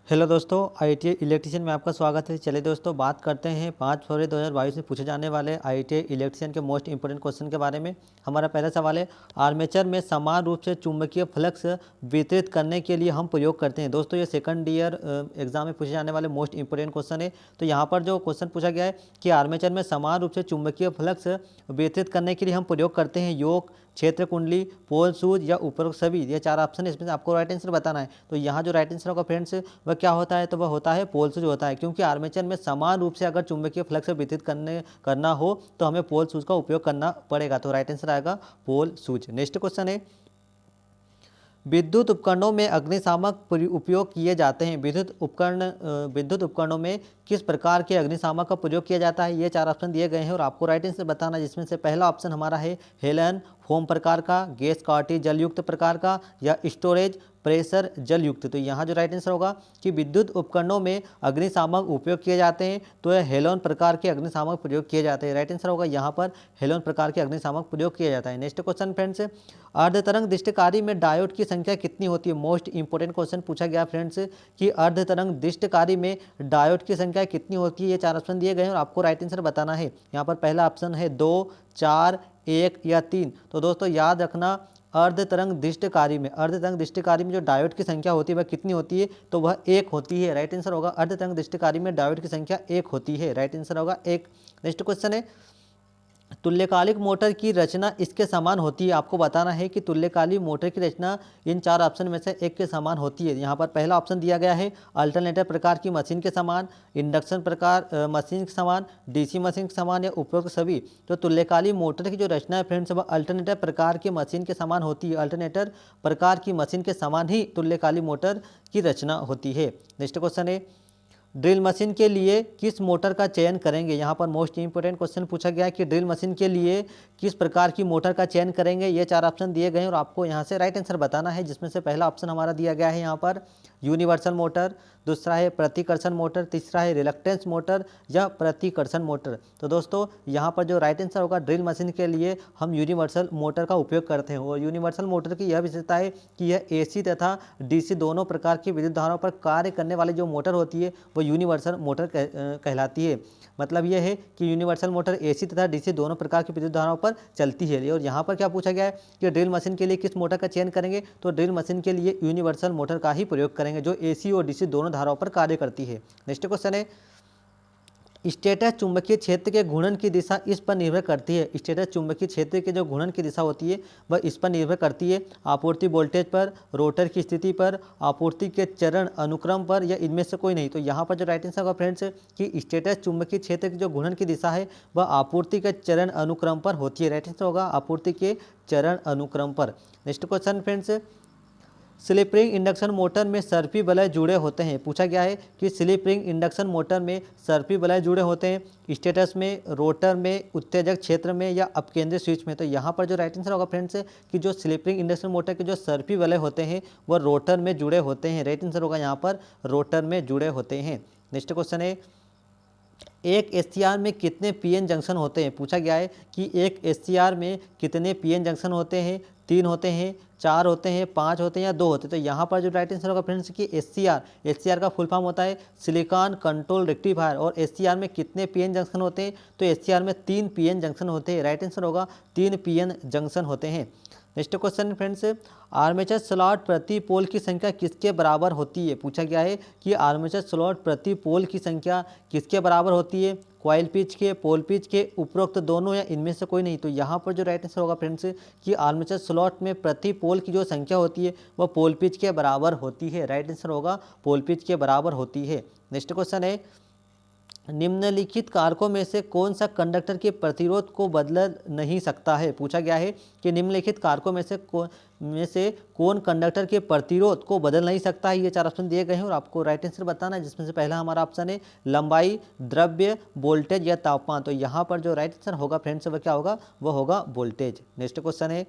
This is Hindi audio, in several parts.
हेलो दोस्तों, IITI इलेक्ट्रीशियन में आपका स्वागत है। चलिए दोस्तों, बात करते हैं 5 फरवरी 2022 में पूछे जाने वाले IITI इलेक्ट्रीशियन के मोस्ट इंपोर्टेंट क्वेश्चन के बारे में। हमारा पहला सवाल है, आर्मेचर में समान रूप से चुंबकीय फ्लक्स वितरित करने के लिए हम प्रयोग करते हैं। दोस्तों, ये सेकंड ईयर एग्जाम में पूछे जाने वाले मोस्ट इंपोर्टेंट क्वेश्चन है। तो यहाँ पर जो क्वेश्चन पूछा गया है कि आर्मेचर में समान रूप से चुंबकीय फ्लक्स वितरित करने के लिए हम प्रयोग करते हैं योक, क्षेत्र कुंडली, पोल सूज या उपरोक्त सभी। ये 4 ऑप्शन है, इसमें से आपको राइट आंसर बताना है। तो यहाँ जो राइट आंसर होगा फ्रेंड्स वह क्या होता है, तो वह होता है पोल सूज होता है, क्योंकि आर्मेचर में समान रूप से अगर चुंबकीय फ्लक्स वितरित करना हो तो हमें पोल सूज का उपयोग करना पड़ेगा। तो राइट आंसर आएगा पोल सूज। नेक्स्ट क्वेश्चन है, विद्युत उपकरणों में अग्निशामक उपयोग किए जाते हैं। विद्युत उपकरणों में किस प्रकार के अग्निशामक का प्रयोग किया जाता है। ये 4 ऑप्शन दिए गए हैं और आपको राइट आंसर बताना, जिसमें से पहला ऑप्शन हमारा है हेलन फोम प्रकार का, गैस कार्टी जलयुक्त प्रकार का, या स्टोरेज प्रेशर जलयुक्त। तो यहाँ जो राइट आंसर होगा कि विद्युत उपकरणों में अग्निशामक उपयोग किए जाते हैं, तो यह हेलोन प्रकार के अग्निशामक प्रयोग किए जाते हैं। राइट आंसर होगा यहाँ पर हेलोन प्रकार के अग्निशामक प्रयोग किया जाता है। नेक्स्ट क्वेश्चन फ्रेंड्स, अर्धतरंग दृष्टिकारी में डायोड की संख्या कितनी होती है। मोस्ट इंपोर्टेंट क्वेश्चन पूछा गया फ्रेंड्स कि अर्धतरंग दृष्टिकारी में डायोड की संख्या कितनी होती है। ये 4 ऑप्शन दिए गए हैं और आपको राइट आंसर बताना है। यहाँ पर पहला ऑप्शन है 2, 4, 1 या 3। तो दोस्तों याद रखना, अर्धतरंग दृष्टिकारी में जो डायोड की संख्या होती है वह कितनी होती है, तो वह 1 होती है। राइट आंसर होगा अर्धतरंग दृष्टिकारी में डायोड की संख्या 1 होती है। राइट आंसर होगा 1। नेक्स्ट क्वेश्चन है, तुल्यकालिक मोटर की रचना इसके समान होती है। आपको बताना है कि तुल्यकालिक मोटर की रचना इन 4 ऑप्शन में से एक के समान होती है। यहाँ पर पहला ऑप्शन दिया गया है अल्टरनेटर प्रकार की मशीन के समान, इंडक्शन प्रकार मशीन के समान, डीसी मशीन के समान, या उपरोक्त सभी। तो तुल्यकालिक मोटर की जो रचना है फ्रेंड्स वह अल्टरनेटर प्रकार की मशीन के समान होती है। अल्टरनेटर प्रकार की मशीन के समान ही तुल्यकालिक मोटर की रचना होती है। नेक्स्ट क्वेश्चन है, ड्रिल मशीन के लिए किस मोटर का चयन करेंगे। यहाँ पर मोस्ट इंपोर्टेंट क्वेश्चन पूछा गया है कि ड्रिल मशीन के लिए किस प्रकार की मोटर का चयन करेंगे। ये 4 ऑप्शन दिए गए हैं और आपको यहाँ से राइट आंसर बताना है, जिसमें से पहला ऑप्शन हमारा दिया गया है यहाँ पर यूनिवर्सल मोटर, दूसरा है प्रतिकर्षण मोटर, तीसरा है रिलक्टेंस मोटर या प्रतिकर्षण मोटर। तो दोस्तों यहाँ पर जो राइट आंसर होगा, ड्रिल मशीन के लिए हम यूनिवर्सल मोटर का उपयोग करते हैं। और यूनिवर्सल मोटर की यह विशेषता है कि यह AC तथा DC दोनों प्रकार की विद्युत धाराओं पर कार्य करने वाली जो मोटर होती है वो यूनिवर्सल मोटर कहलाती है। मतलब यह है कि यूनिवर्सल मोटर AC तथा DC दोनों प्रकार की विद्युत धाराओं पर चलती है। और यहाँ पर क्या पूछा गया है कि ड्रिल मशीन के लिए किस मोटर का चयन करेंगे, तो ड्रिल मशीन के लिए यूनिवर्सल मोटर का ही प्रयोग करेंगे जो AC और DC दोनों धाराओं पर कार्य करती है। नेक्स्ट क्वेश्चन है, स्टेटस चुंबकीय क्षेत्र के घूर्णन की दिशा इस पर निर्भर करती है। स्टेटस चुंबकीय क्षेत्र के जो घूर्णन की दिशा होती है वह इस पर निर्भर करती है आपूर्ति वोल्टेज पर, रोटर की स्थिति पर, आपूर्ति के चरण अनुक्रम पर, या इनमें से कोई नहीं। तो यहाँ पर जो राइट आंसर होगा फ्रेंड्स कि स्टेटस चुंबकीय क्षेत्र की जो घूर्णन की दिशा है वह आपूर्ति के चरण अनुक्रम पर होती है। राइट आंसर होगा आपूर्ति के चरण अनुक्रम पर। Next question friends, slip ring induction motor में सर्पी वलय जुड़े होते हैं। पूछा गया है कि स्लिप रिंग इंडक्शन मोटर में सर्पी वलय जुड़े होते हैं स्टेटस में, रोटर में, उत्तेजक क्षेत्र में, या अपकेंद्रीय स्विच में। तो यहाँ पर जो राइट आंसर होगा फ्रेंड्स कि जो स्लिप रिंग इंडक्शन मोटर के जो सर्पी वलय होते हैं वह रोटर में जुड़े होते हैं। राइट आंसर होगा यहाँ पर रोटर में जुड़े होते हैं। नेक्स्ट क्वेश्चन है, एक SCR में कितने PN जंक्शन होते हैं। पूछा गया है कि एक SCR में कितने PN जंक्शन होते हैं। 3 होते हैं, 4 होते हैं, 5 होते हैं, या 2 होते हैं। तो यहाँ पर जो राइट आंसर होगा फ्रेंड्स कि SCR का फुल फॉर्म होता है सिलिकॉन कंट्रोल रेक्टिफायर। और SCR में कितने PN जंक्शन होते हैं, तो SCR में 3 PN जंक्शन होते हैं। राइट आंसर होगा 3 PN जंक्शन होते हैं। Next question friends, armature slot प्रति पोल की संख्या किसके बराबर होती है। पूछा गया है कि आर्मेचर स्लॉट प्रति पोल की संख्या किसके बराबर होती है, कॉइल पिच के, पोल पिच के, उपरोक्त दोनों, या इनमें से कोई नहीं। तो यहाँ पर जो राइट आंसर होगा फ्रेंड्स कि आर्मेचर स्लॉट में प्रति पोल की जो संख्या होती है वह पोल पिच के बराबर होती है। राइट आंसर होगा पोल पिच के बराबर होती है। नेक्स्ट क्वेश्चन है, निम्नलिखित कारकों में से कौन सा कंडक्टर के प्रतिरोध को बदल नहीं सकता है। पूछा गया है कि निम्नलिखित कारकों में से कौन कंडक्टर के प्रतिरोध को बदल नहीं सकता है। ये 4 ऑप्शन दिए गए हैं और आपको राइट आंसर बताना है, जिसमें से पहला हमारा ऑप्शन है लंबाई, द्रव्य, वोल्टेज या तापमान। तो यहाँ पर जो राइट आंसर होगा फ्रेंड्स वह क्या होगा, वह होगा वोल्टेज। नेक्स्ट क्वेश्चन है,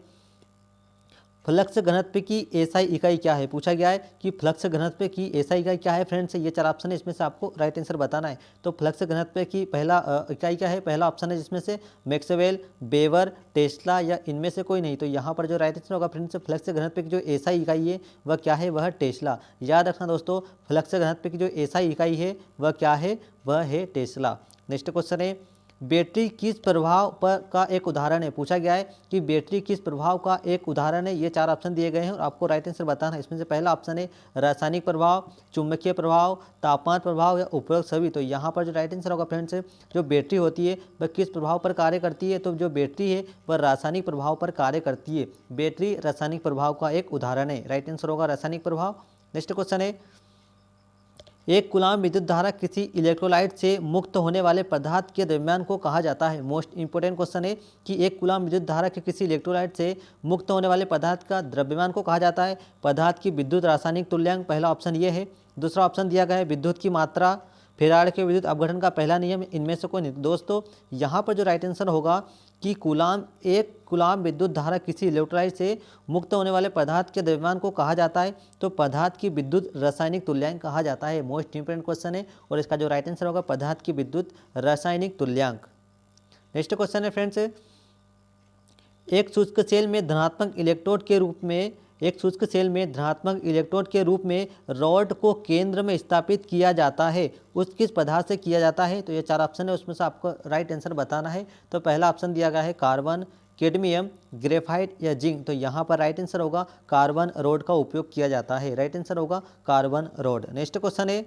फ्लक्स घनत्व की एसआई इकाई क्या है। पूछा गया है कि फ्लक्स घनत्व की एसआई इकाई क्या है फ्रेंड्स। ये 4 ऑप्शन है, इसमें से आपको राइट आंसर बताना है। तो फ्लक्स घनत्व की पहला इकाई क्या है, पहला ऑप्शन है जिसमें से मैक्सवेल, वेबर, टेस्ला या इनमें से कोई नहीं। तो यहाँ पर जो राइट आंसर होगा फ्रेंड्स, फ्लक्स घनत्व की जो एसआई इकाई है वह क्या है, वह टेस्ला। याद रखना दोस्तों, फ्लक्स घनत्व की जो एसआई इकाई है वह क्या है, वह है टेस्ला। नेक्स्ट क्वेश्चन है, बैटरी किस प्रभाव पर का एक उदाहरण है। पूछा गया है कि बैटरी किस प्रभाव का एक उदाहरण है। ये 4 ऑप्शन दिए गए हैं और आपको राइट आंसर बताना है। इसमें से पहला ऑप्शन है रासायनिक प्रभाव, चुंबकीय प्रभाव, तापमान प्रभाव या उपरोक्त सभी। तो यहाँ पर जो राइट आंसर होगा फ्रेंड्स, जो बैटरी होती है वह किस प्रभाव पर कार्य करती है। तो जो बैटरी है वह रासायनिक प्रभाव पर कार्य करती है। बैटरी रासायनिक प्रभाव का एक उदाहरण है। राइट आंसर होगा रासायनिक प्रभाव। नेक्स्ट क्वेश्चन है, एक कूलाम विद्युत धारा किसी इलेक्ट्रोलाइट से मुक्त होने वाले पदार्थ के द्रव्यमान को कहा जाता है। मोस्ट इंपोर्टेंट क्वेश्चन है कि एक कूलाम विद्युत धारा के किसी इलेक्ट्रोलाइट से मुक्त होने वाले पदार्थ का द्रव्यमान को कहा जाता है पदार्थ की विद्युत रासायनिक तुल्यांक। पहला ऑप्शन ये है। दूसरा ऑप्शन दिया गया है विद्युत की मात्रा, फेराड के विद्युत अपघटन का पहला नियम, इनमें से कोई नहीं। दोस्तों यहाँ पर जो राइट आंसर होगा कि एक कूलाम विद्युत धारा किसी इलेक्ट्रोलाइट से मुक्त होने वाले पदार्थ के द्रव्यमान को कहा जाता है तो पदार्थ की विद्युत रासायनिक तुल्यांक कहा जाता है। मोस्ट इंपोर्टेंट क्वेश्चन है और इसका जो राइट आंसर होगा पदार्थ की विद्युत रासायनिक तुल्यांक। नेक्स्ट क्वेश्चन है फ्रेंड्स, एक शुष्क सेल में धनात्मक इलेक्ट्रोड के रूप में रॉड को केंद्र में स्थापित किया जाता है, उस किस पदार्थ से किया जाता है। तो ये 4 ऑप्शन है, उसमें से आपको राइट आंसर बताना है। तो पहला ऑप्शन दिया गया है कार्बन, कैडमियम, ग्रेफाइट या जिंक। तो यहाँ पर राइट आंसर होगा कार्बन रॉड का उपयोग किया जाता है। राइट आंसर होगा कार्बन रॉड। नेक्स्ट क्वेश्चन है,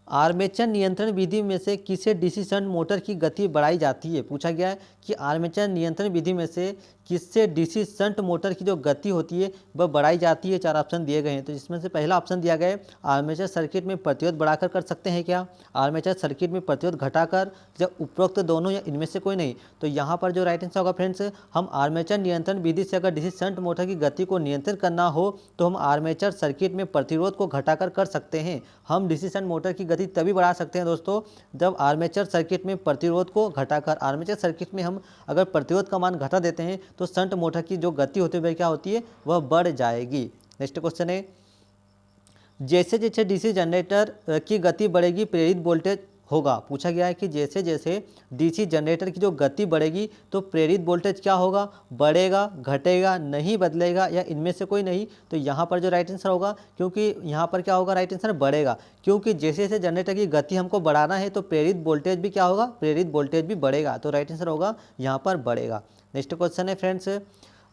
आर्मेचर नियंत्रण विधि में से किसे डीसी शंट मोटर की गति बढ़ाई जाती है। पूछा गया है कि आर्मेचर नियंत्रण विधि में से किससे डीसी शंट मोटर की जो गति होती है वह बढ़ाई जाती है। 4 ऑप्शन दिए गए हैं। तो इसमें से पहला ऑप्शन दिया गया है आर्मेचर सर्किट में प्रतिरोध बढ़ाकर कर सकते हैं क्या, आर्मेचर सर्किट में प्रतिरोध घटाकर, या उपरोक्त दोनों या इनमें से कोई नहीं। तो यहाँ पर जो राइट आंसर होगा फ्रेंड्स, हम आर्मेचर नियंत्रण विधि से अगर डीसी शंट मोटर की गति को नियंत्रित करना हो तो हम आर्मेचर सर्किट में प्रतिरोध को घटाकर कर सकते हैं। हम डीसी शंट मोटर की गति तभी बढ़ा सकते हैं दोस्तों जब आर्मेचर सर्किट में प्रतिरोध को घटाकर, आर्मेचर सर्किट में हम अगर प्रतिरोध का मान घटा देते हैं तो शंट मोटर की जो गति होती है वह क्या होती है, वह बढ़ जाएगी। नेक्स्ट क्वेश्चन है, जैसे जैसे डीसी जनरेटर की गति बढ़ेगी प्रेरित वोल्टेज होगा। पूछा गया है कि जैसे जैसे डीसी जनरेटर की जो गति बढ़ेगी तो प्रेरित वोल्टेज क्या होगा, बढ़ेगा, घटेगा, नहीं बदलेगा या इनमें से कोई नहीं। तो यहाँ पर जो राइट आंसर होगा, क्योंकि यहाँ पर क्या होगा, राइट आंसर बढ़ेगा, क्योंकि जैसे जैसे जनरेटर की गति हमको बढ़ाना है तो प्रेरित वोल्टेज भी क्या होगा, प्रेरित वोल्टेज भी बढ़ेगा। तो राइट आंसर होगा यहाँ पर बढ़ेगा। नेक्स्ट क्वेश्चन है फ्रेंड्स,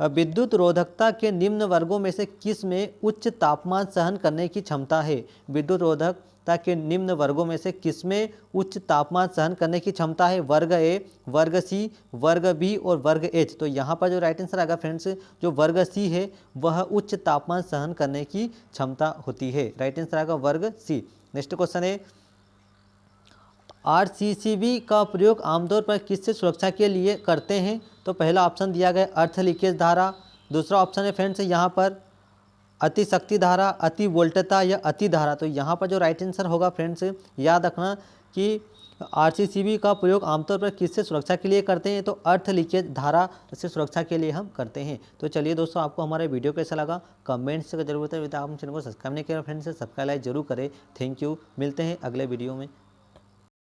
विद्युत रोधकता के निम्न वर्गों में से किस में उच्च तापमान सहन करने की क्षमता है। विद्युत रोधकता के निम्न वर्गों में से किस में उच्च तापमान सहन करने की क्षमता है। वर्ग ए, वर्ग सी, वर्ग बी और वर्ग एच। तो यहाँ पर जो राइट आंसर आएगा फ्रेंड्स, जो वर्ग सी है वह उच्च तापमान सहन करने की क्षमता होती है। राइट आंसर आएगा वर्ग सी। नेक्स्ट क्वेश्चन है, आरसीसीबी का प्रयोग आमतौर पर किससे सुरक्षा के लिए करते हैं। तो पहला ऑप्शन दिया गया अर्थ लीकेज धारा, दूसरा ऑप्शन है फ्रेंड्स यहाँ पर अति शक्ति धारा, अति वोल्टता या अति धारा। तो यहाँ पर जो राइट आंसर होगा फ्रेंड्स, याद रखना कि आरसीसीबी का प्रयोग आमतौर पर किससे सुरक्षा के लिए करते हैं, तो अर्थ लीकेज धारा से सुरक्षा के लिए हम करते हैं। तो चलिए दोस्तों, आपको हमारा वीडियो कैसा लगा कमेंट्स का जरूरत है। आप चैनल को सब्सक्राइब नहीं किया फ्रेंड्स, सब्सक्राइब जरूर करें। थैंक यू, मिलते हैं अगले वीडियो में।